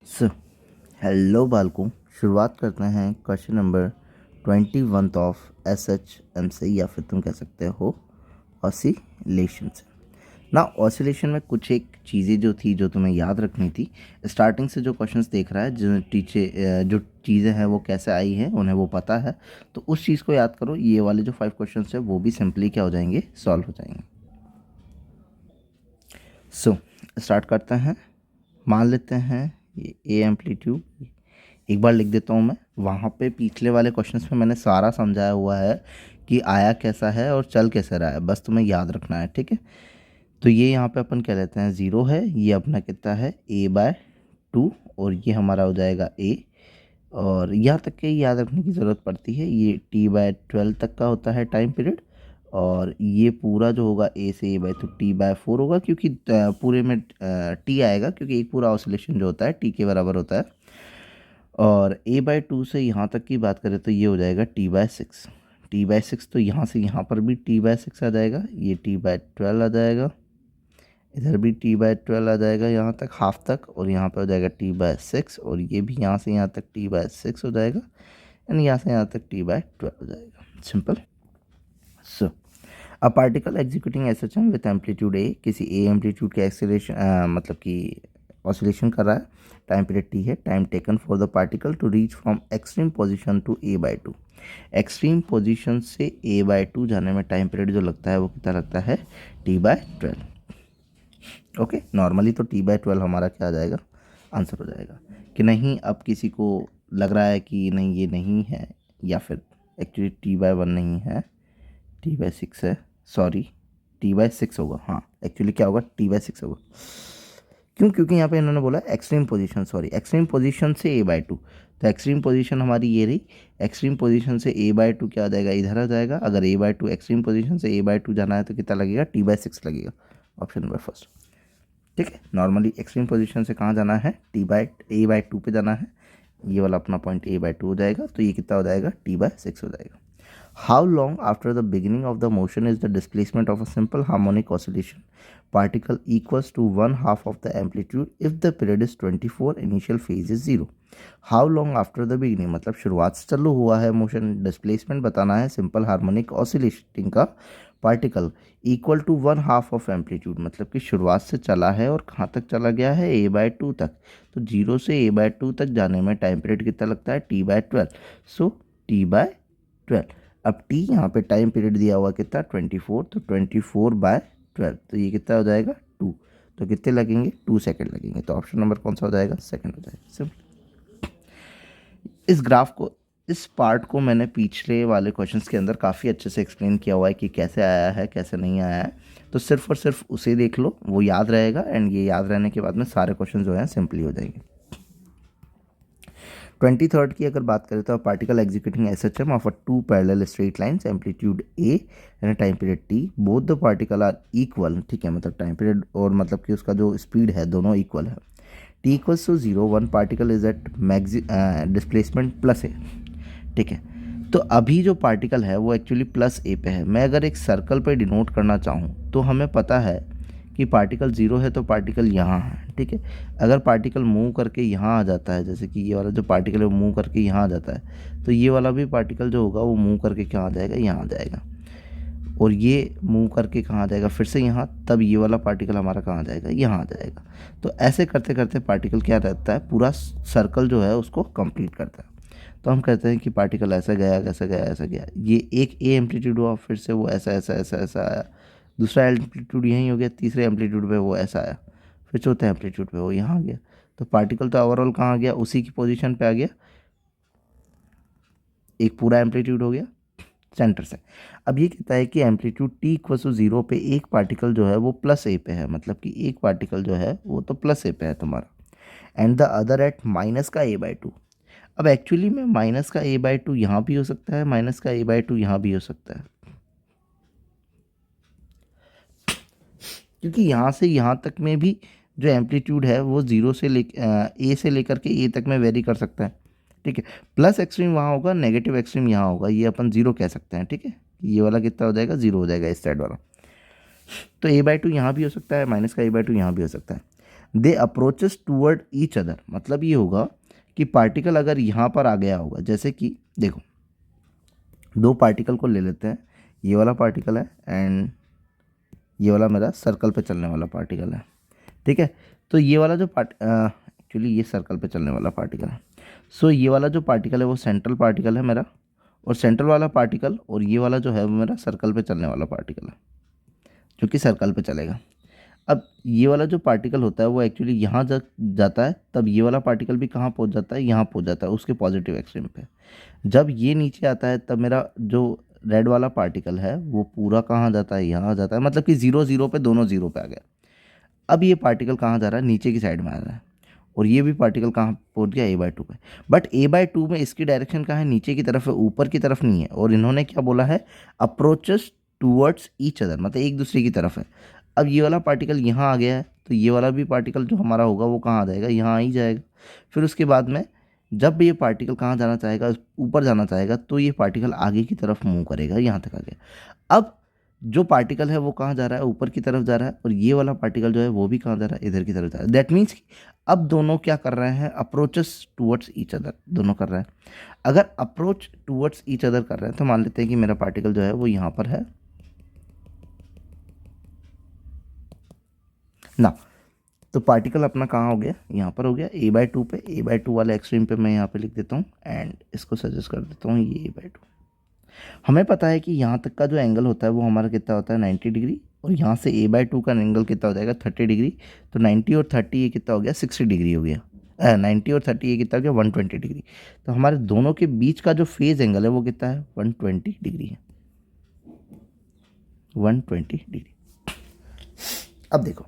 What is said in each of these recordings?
So hello बालकों, शुरुआत करते हैं क्वेश्चन नंबर 21 ऑफ SHM से, या फिर तुम कह सकते हो ऑसिलेशन से ना। ऑसिलेशन में कुछ एक चीज़ें जो थी जो तुम्हें याद रखनी थी। स्टार्टिंग से जो क्वेश्चंस देख रहा है, जो चीज़ें हैं वो कैसे आई हैं उन्हें वो पता है, तो उस चीज़ को याद करो। ये वाले जो 5 क्वेश्चंस है वो भी सिंपली क्या हो जाएंगे, सॉल्व हो जाएंगे। सो स्टार्ट करते हैं। मान लेते हैं ये ए एम्पलीट्यूड, एक बार लिख देता हूँ मैं। वहाँ पे पिछले वाले क्वेश्चंस में मैंने सारा समझाया हुआ है कि आया कैसा है और चल कैसे रहा है, बस तुम्हें याद रखना है, ठीक है। तो ये यहाँ पे अपन क्या लेते हैं, ज़ीरो है, ये अपना कितना है a/2, और ये हमारा हो जाएगा a। और यहाँ तक के याद रखने की ज़रूरत पड़ती है, ये t/12 तक का होता है टाइम पीरियड। और ये पूरा जो होगा a से a/, तो t/4 होगा, क्योंकि पूरे में t आएगा, क्योंकि एक पूरा ऑसिलेशन जो होता है t के बराबर होता है। और a/2 से यहाँ तक की बात करें तो ये हो जाएगा t/6। t/6 तो यहाँ से यहाँ पर भी t/6 आ जाएगा, ये t/12 आ जाएगा, इधर भी t/12 आ जाएगा यहाँ तक, हाफ तक, और यहाँ पे हो जाएगा t/6, और ये भी यहाँ से यहाँ तक t/6 हो जाएगा, एंड यहाँ से यहाँ तक t/12 हो जाएगा। Simple. So a particle executing SHM with amplitude a, किसी a एम्पलीट्यूड के एक्सेलरेशन मतलब कि ऑसिलेशन कर रहा है, टाइम पीरियड t है। Time taken for the particle to reach from extreme position to a/2, extreme position से a/2 जाने में टाइम पीरियड जो लगता है वो कितना लगता है, t/12। ओके, नॉर्मली तो t/12 हमारा क्या आ जाएगा, आंसर हो जाएगा कि नहीं। अब किसी को लग रहा है कि नहीं ये नहीं है, या फिर एक्चुअली t/1 नहीं है, t/6 है, सॉरी t/6 होगा। हाँ, एक्चुअली क्या होगा, t/6 होगा। क्यों? क्योंकि यहाँ पे इन्होंने बोला extreme position, sorry extreme position से a/2, तो एक्सट्रीम पोजीशन हमारी ये रही। एक्सट्रीम पोजीशन से a/2 क्या आ जाएगा, इधर आ जाएगा। अगर a/2 एक्सट्रीम पोजीशन से a/2 जाना है तो कितना लगेगा, t/6 लगेगा। ऑप्शन नंबर फर्स्ट, ठीक है। नॉर्मली एक्सट्रीम पोजीशन से कहाँ जाना है, a/2 पे जाना है। ये वाला अपना पॉइंट a/2 हो जाएगा, तो ये कितना हो जाएगा, t/6 हो जाएगा। How long after the beginning of the motion is the displacement of a simple harmonic oscillation particle equals to 1/2 of the amplitude if the period is 24, initial phase is 0? How long after the beginning मतलब शुरुआत से चालू हुआ है motion, displacement बताना है simple harmonic oscillating का particle, equal to 1/2 of amplitude, मतलब कि शुरुआत से चला है और कहाँ तक चला गया है, a/2 तक। तो 0 से a/2 तक जाने में टाइम पीरियड कितना लगता है, t/12। सो t/12। अब t यहाँ पे टाइम पीरियड दिया हुआ कितना, 24, तो 24/12, तो ये कितना हो जाएगा, 2। तो कितने लगेंगे, 2 सेकेंड लगेंगे। तो ऑप्शन नंबर कौन सा हो जाएगा, सेकेंड हो जाएगा। सिंपल। इस ग्राफ को, इस पार्ट को मैंने पिछले वाले क्वेश्चंस के अंदर काफ़ी अच्छे से एक्सप्लेन किया हुआ है कि कैसे आया है कैसे नहीं आया है। तो सिर्फ और सिर्फ उसे देख लो, वो याद रहेगा, एंड ये याद रहने के बाद में सारे क्वेश्चन जो हैं सिंपली हो जाएंगे। 23rd की अगर बात करें तो particle executing SHM of a 2 parallel straight lines, amplitude a and time period t, both the particle are equal, ठीक है। मतलब टाइम पीरियड और मतलब कि उसका जो स्पीड है दोनों इक्वल है। t equals to 0, one particle is at displacement plus a, ठीक है। तो अभी जो पार्टिकल है वो एक्चुअली प्लस a पे है। मैं अगर एक सर्कल पे डिनोट करना चाहूँ तो हमें पता है कि पार्टिकल 0 है तो पार्टिकल यहाँ है, ठीक है। अगर पार्टिकल मूव करके यहाँ आ जाता है, जैसे कि ये वाला जो पार्टिकल है वो मूव करके यहाँ आ जाता है, तो ये वाला भी पार्टिकल जो होगा वो मूव करके कहाँ आ जाएगा, यहाँ आ जाएगा। और ये मूव करके कहाँ आ जाएगा, फिर से यहाँ, तब ये वाला पार्टिकल हमारा कहाँ आ जाएगा, यहाँ आ जाएगा। तो ऐसे करते करते पार्टिकल क्या रहता है, पूरा सर्कल जो है उसको कंप्लीट करता है। तो हम कहते हैं कि पार्टिकल ऐसा गया, कैसा गया, ऐसा गया। ये एक ए एम्पलीट्यूड हुआ, फिर से वो ऐसा ऐसा ऐसा ऐसा आया, दूसरा एम्पलीट्यूड यहीं हो गया, तीसरे एम्पलीट्यूड पे वो ऐसा आया, फिर चौथे एम्पलीट्यूड पे वो यहाँ आ गया। तो पार्टिकल तो ओवरऑल कहाँ आ गया, उसी की पोजीशन पे आ गया। एक पूरा एम्पलीट्यूड हो गया सेंटर से। अब ये कहता है कि एम्पलीट्यूड t इक्वल टू 0 पे एक पार्टिकल जो है वो प्लस a पे है, मतलब कि एक पार्टिकल जो है वो तो प्लस a पे है तुम्हारा, and the other at minus का a/2। अब एक्चुअली में माइनस का a/2 यहाँ भी हो सकता है, माइनस का a/2 यहाँ भी हो सकता है, क्योंकि यहाँ से यहाँ तक में भी जो एम्पलीट्यूड है वो 0 से a से लेकर के a तक में वेरी कर सकता है, ठीक है। प्लस एक्सट्रीम वहाँ होगा, नेगेटिव एक्सट्रीम यहाँ होगा, ये अपन 0 कह सकते हैं, ठीक है। ये वाला कितना हो जाएगा, 0 हो जाएगा इस साइड वाला। तो a/2 यहाँ भी हो सकता है, माइनस का a/2 यहाँ भी हो सकता है। दे अप्रोचेस टूवर्ड ईच अदर, मतलब ये होगा कि पार्टिकल अगर यहाँ पर आ गया होगा, जैसे कि देखो दो पार्टिकल को ले लेते हैं, ये वाला पार्टिकल है एंड ये वाला मेरा सर्कल पे चलने वाला पार्टिकल है, ठीक है। तो ये वाला जो एक्चुअली ये सर्कल पे चलने वाला पार्टिकल है। सो ये वाला जो पार्टिकल है वो सेंट्रल पार्टिकल है मेरा, और सेंट्रल वाला पार्टिकल और ये वाला जो है वो मेरा सर्कल पे चलने वाला पार्टिकल है, जो कि सर्कल पे चलेगा। अब ये वाला जो पार्टिकल होता है वो एक्चुअली यहाँ जब जाता है तब ये वाला पार्टिकल भी कहाँ पहुँच जाता है, यहाँ पहुँच जाता है उसके पॉजिटिव एक्सट्रीम पे। जब ये नीचे आता है तब मेरा जो रेड वाला पार्टिकल है वो पूरा कहाँ जाता है, यहाँ जाता है, मतलब कि 0 0 पे दोनों 0 पे आ गया। अब ये पार्टिकल कहाँ जा रहा है, नीचे की साइड में आ रहा है, और ये भी पार्टिकल कहाँ पहुँच गया, A/2 पे। बट A/2 में इसकी डायरेक्शन कहाँ है, नीचे की तरफ है, ऊपर की तरफ नहीं है। और इन्होंने क्या बोला है, अप्रोचेस टूवर्ड्स ईच अदर, मतलब एक दूसरे की तरफ है। अब ये वाला पार्टिकल यहाँ आ गया है तो ये वाला भी पार्टिकल जो हमारा होगा वो कहाँ आ जाएगा, यहाँ आ ही जाएगा। फिर उसके बाद में जब ये पार्टिकल कहाँ जाना चाहेगा, ऊपर जाना चाहेगा, तो ये पार्टिकल आगे की तरफ मूव करेगा, यहाँ तक आ गया। अब जो पार्टिकल है वो कहाँ जा रहा है, ऊपर की तरफ जा रहा है, और ये वाला पार्टिकल जो है वो भी कहाँ जा रहा है, इधर की तरफ जा रहा है। दैट मीन्स कि अब दोनों क्या कर रहे हैं, अप्रोचेस टूवर्ड्स ईच अदर, दोनों कर रहे हैं। अगर अप्रोच टूवर्ड्स ईच अदर कर रहे हैं तो मान लेते हैं कि मेरा पार्टिकल जो है वो यहाँ पर है ना। तो पार्टिकल अपना कहाँ हो गया, यहाँ पर हो गया A/2 पे। A/2 वाले एक्सट्रीम पे मैं यहाँ पे लिख देता हूँ एंड इसको सजेस्ट कर देता हूँ ये A/2। हमें पता है कि यहाँ तक का जो एंगल होता है वो हमारा कितना होता है, 90 डिग्री, और यहाँ से A/2 का एंगल कितना हो जाएगा, 30 डिग्री। तो 90 और 30 ये कितना हो गया, 60 डिग्री हो गया। 90 और 30 ये कितना हो गया, 120 डिग्री। तो हमारे दोनों के बीच का जो फेज एंगल है वो कितना है, 120 डिग्री है, 120 डिग्री। अब देखो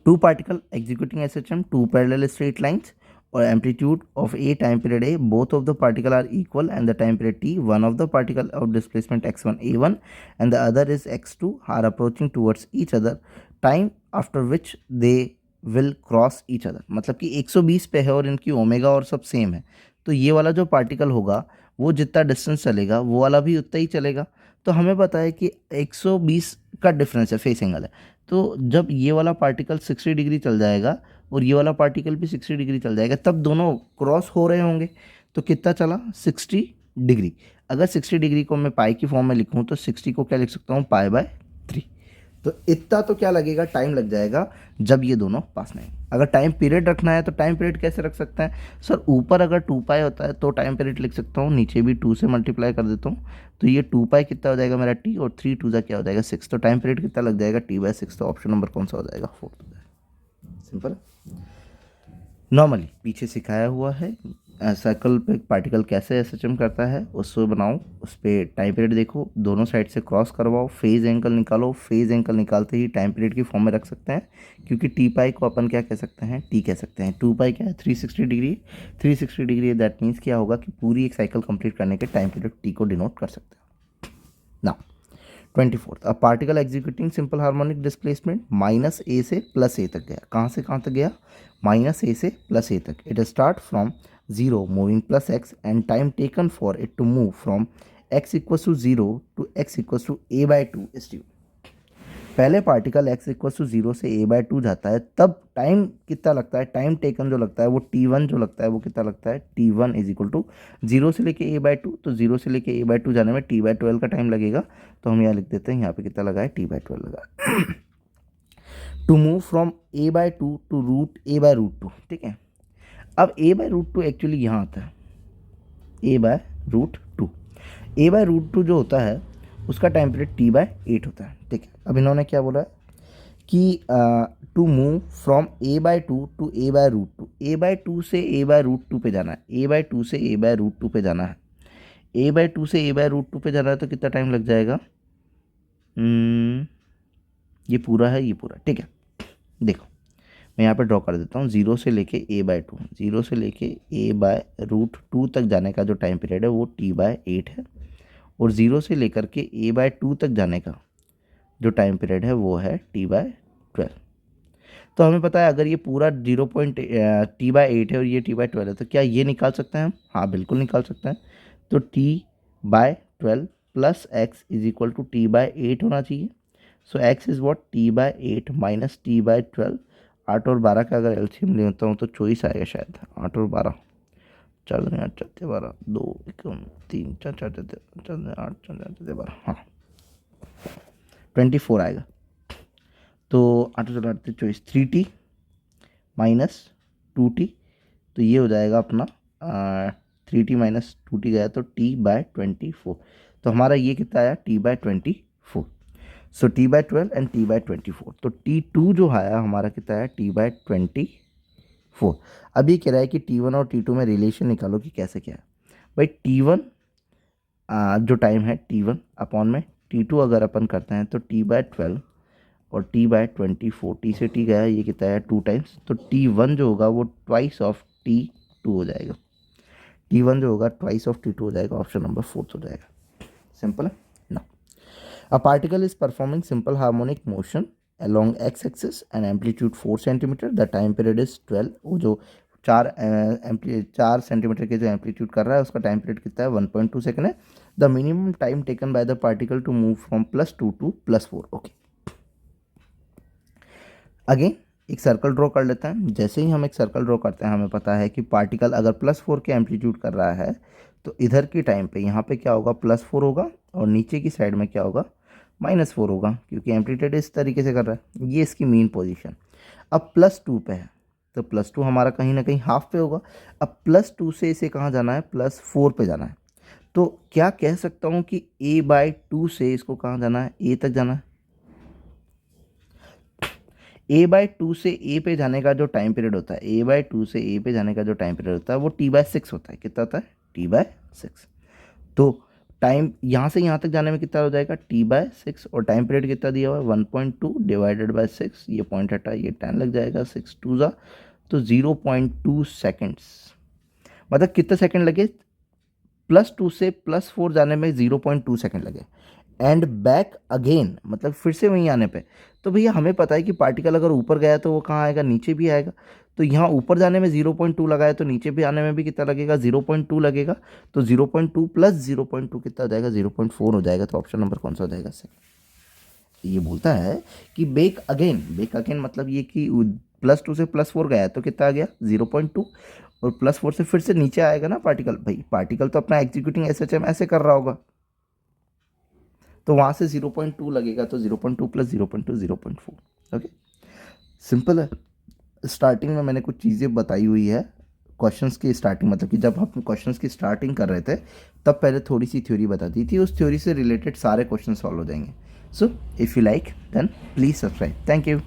two particle executing SHM, two parallel straight lines or amplitude of a time period a, both of the particle are equal and the time period t, one of the particle of displacement x1 a1 and the other is x2 are approaching towards each other, time after which they will cross each other। मतलब कि 120 पे है और इनकी omega और सब same है, तो ये वाला जो पार्टिकल होगा वो जितना डिस्टेंस चलेगा वो वाला भी उतना ही चलेगा। तो हमें पता है कि 120 का डिफरेंस है, फेस एंगल है। तो जब ये वाला पार्टिकल 60 डिग्री चल जाएगा और ये वाला पार्टिकल भी 60 डिग्री चल जाएगा, तब दोनों क्रॉस हो रहे होंगे। तो कितना चला, 60 डिग्री। अगर 60 डिग्री को मैं पाई की फॉर्म में लिखूँ तो 60 को क्या लिख सकता हूँ, π/3। तो इतना तो क्या लगेगा, टाइम लग जाएगा जब ये दोनों पास में। अगर टाइम पीरियड रखना है तो टाइम पीरियड कैसे रख सकते हैं सर, ऊपर अगर 2π होता है तो टाइम पीरियड लिख सकता हूँ, नीचे भी 2 से मल्टीप्लाई कर देता हूँ। तो ये 2π कितना हो जाएगा मेरा t, और 3 2 क्या हो जाएगा 6। तो टाइम पीरियड कितना लग जाएगा, t/6। तो ऑप्शन नंबर कौन सा हो जाएगा, 4 हो जाएगा। सिंपल। नॉर्मली पीछे सिखाया हुआ है सर्कल पे पार्टिकल कैसे एसएचएम करता है, उसको बनाओ, उस पर टाइम पीरियड देखो, दोनों साइड से क्रॉस करवाओ, फेज एंगल निकालो। फेज एंगल निकालते ही टाइम पीरियड की फॉर्म में रख सकते हैं, क्योंकि t π को अपन क्या कह सकते हैं, t कह सकते हैं। 2π क्या है, 360 डिग्री। 360 डिग्री है, दैट मीन्स क्या होगा कि पूरी एक साइकिल कंप्लीट करने के टाइम पीरियड t को डिनोट कर सकते हैं ना। 24th, a particle executing simple harmonic displacement -a से +a तक गया। कहाँ से कहाँ तक गया, -a से +a तक। It start from 0 moving +x and time taken for it to move from x = 0 to x = a/2 is due। पहले पार्टिकल x = 0 से a/2 जाता है, तब टाइम कितना लगता है, टाइम टेकन जो लगता है वो t1 जो लगता है वो कितना लगता है, t1 = 0 से लेके a/2। तो 0 से लेके a/2 जाने में t/12 का टाइम लगेगा। तो हम यहाँ लिख देते हैं, यहाँ पे कितना लगा है, t/12 लगा। To move from a/2 to a/√2, ठीक है। अब a/√2 एक्चुअली यहाँ आता है, a/√2। a/√2 जो होता है उसका टाइम पीरियड t/8 होता है, ठीक है। अब इन्होंने क्या बोला कि to move from a/2 to a/√2, a/2 से a/√2 पे जाना है, a/2 से a/√2 पे जाना है, a/2 से a/√2 पे जाना है। तो कितना टाइम लग जाएगा, ये पूरा है, ये पूरा, ठीक है। देखो मैं यहाँ पे ड्रॉ कर देता हूँ, 0 से लेके a/2, 0 से लेके a/√2 तक जाने का जो टाइम पीरियड है वो t/8 है, और 0 से लेकर के a/2 तक जाने का जो टाइम पीरियड है वो है t/12। तो हमें पता है अगर ये पूरा t/8 है और ये t/12 है, तो क्या ये निकाल सकते हैं हम, हाँ बिल्कुल निकाल सकते हैं। तो t/12 प्लस x = t/8 होना चाहिए। सो x is what, t/8 minus t/12 8 और 12 का अगर एलसीएम लेता हूँ तो 24 आएगा शायद। 8 और 12, 4 दूनी 8, 4 12, 2 1 3 4 4 4 8 4 4 12, हाँ 24 आएगा। तो 8 और 8 24, 3t माइनस 2t, तो ये हो जाएगा अपना 3t माइनस 2t गया तो t/24। तो हमारा ये कितना आया, t/24। So t/12 and t/24। तो t2 जो आया हमारा कितना आया, t/24। अब ये कह रहा है कि t1 और t2 में रिलेशन निकालो कि कैसे क्या है। भाई t1 जो टाइम है t1 अपॉन में t2 अगर अपन करते हैं तो t/12 और t/24, t से t गया ये कितना है 2 टाइम्स, तो t1 जो होगा वो ट्वाइस ऑफ t2 हो जाएगा। t1 जो होगा ट्वाइस ऑफ t2 हो जाएगा, ऑप्शन नंबर 4 हो जाएगा। सिंपल है ना। A particle is performing simple harmonic motion along x axis and amplitude 4 centimetre, the time period is 12। वो जो 4 सेंटीमीटर के जो एम्पलीट्यूड कर रहा है उसका टाइम पीरियड कितना है, 1.2 सेकेंड है। The minimum time taken by the particle to move from +2 to +4। Okay, again एक सर्कल ड्रॉ कर लेते हैं। जैसे ही हम एक सर्कल ड्रॉ करते हैं हमें पता है कि पार्टिकल अगर +4 के एम्पलीट्यूड कर रहा है तो इधर की टाइम पे यहाँ पे क्या होगा, +4 होगा, और नीचे की साइड में क्या होगा, -4 होगा, क्योंकि एम्पलीट्यूड इस तरीके से कर रहा है। ये इसकी मेन पोजीशन। अब +2 पे है तो +2 हमारा कहीं ना कहीं हाफ पे होगा। अब +2 से इसे कहाँ जाना है, +4 पे जाना है। तो क्या कह सकता हूँ कि a/2 से इसको कहाँ जाना है, a तक जाना है। a/2 से a पे जाने का जो टाइम पीरियड होता है, a/2 से a पे जाने का जो टाइम पीरियड होता है वो t/6 होता है। कितना होता है, t/6। तो टाइम यहाँ से यहाँ तक जाने में कितना हो जाएगा, t/6, और टाइम पीरियड कितना दिया हुआ है 1.2 डिवाइडेड बाय 6, ये पॉइंट हटा, ये 10 लग जाएगा, 6 2 जा तो 0.2 सेकेंड्स। मतलब कितने सेकंड लगे, +2 से +4 जाने में 0.2 सेकंड लगे, एंड बैक अगेन मतलब फिर से वहीं आने पे। तो भैया हमें पता है कि पार्टिकल अगर ऊपर गया तो वो कहाँ आएगा, नीचे भी आएगा। तो यहाँ ऊपर जाने में 0.2 लगा है तो नीचे भी आने में भी कितना लगेगा, 0.2 लगेगा। तो 0.2 + 0.2 कितना हो जाएगा, 0.4 हो जाएगा। तो ऑप्शन नंबर कौन सा हो जाएगा सर। ये बोलता है कि बेक अगेन मतलब ये कि +2 से +4 गया है तो कितना आ गया, 0.2, और +4 से फिर से नीचे आएगा ना पार्टिकल। भाई पार्टिकल तो अपना एग्जीक्यूटिंग SHM ऐसे कर रहा होगा, तो वहाँ से 0.2 लगेगा, तो 0.2 + 0.2 0.4। ओके, सिंपल है। स्टार्टिंग में मैंने कुछ चीज़ें बताई हुई है क्वेश्चंस की स्टार्टिंग, मतलब कि जब हम क्वेश्चंस की स्टार्टिंग कर रहे थे तब पहले थोड़ी सी थ्योरी बता दी थी, उस थ्योरी से रिलेटेड सारे क्वेश्चन सॉल्व हो जाएंगे। So if you like then please subscribe. Thank you.